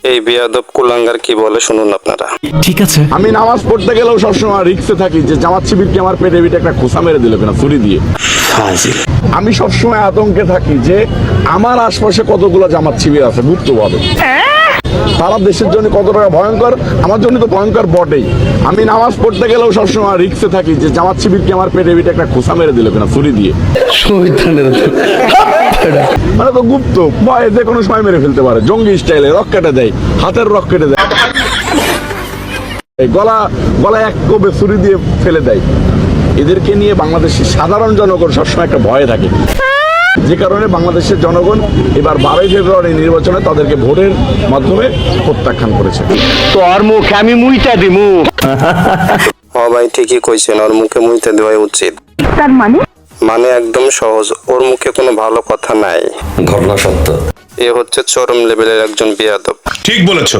এই বেয়াদব কুলাঙ্গার কি বলে শুনুন আপনারা। ঠিক আছে। আমি নামাজ পড়তে গেলেও সবসময় রিক্সে থাকি যে জামাত শিবিরকে আমার পেটে পিঠে একটা খোসা মেরে দিল কিনা ছুরি দিয়ে। আমি সবসময় আতঙ্কে থাকি যে আমার আশপাশে কতগুলো জামাত শিবির আছে গুপ্তভাবে, সারা দেশের জন্য কতটা ভয়ঙ্কর, আমার জন্য তো ভয়ঙ্কর বটেই। আমি নামাজ পড়তে গেলেও সবসময় রিক্সে থাকি যে জামাত শিবিরকে আমার পেটে পিঠে একটা খোসা মেরে দিল কিনা ছুরি দিয়ে। মানে তো গুপ্ত ভয়ে যে কোনো সময় মেরে ফেলতে পারে, জঙ্গি স্টাইলে রক কেটে দেয়, হাতের রক কেটে দেয়, গলা এক কোপে ছুরি দিয়ে ফেলে দেয়। এদেরকে নিয়ে বাংলাদেশের সাধারণ জনগণ সবসময় একটা ভয়ে থাকে, যে কারণে বাংলাদেশের জনগণ এবার 12ই ফেব্রুয়ারি নির্বাচনে তাদেরকে ভোটের মাধ্যমে প্রত্যাখ্যান করেছে। তোর মুখে আমি মুইটা দিমু। ভাই ঠিকই কইছেন, ওর মুখে মুইতে দেওয়াই উচিত। তার মানে একদম সহজ, ওর মুখে কোনো ভালো কথা নাই। ঘটনা সত্য। এ হচ্ছে চরম লেভেলের একজন বেয়াদব। ঠিক বলেছো।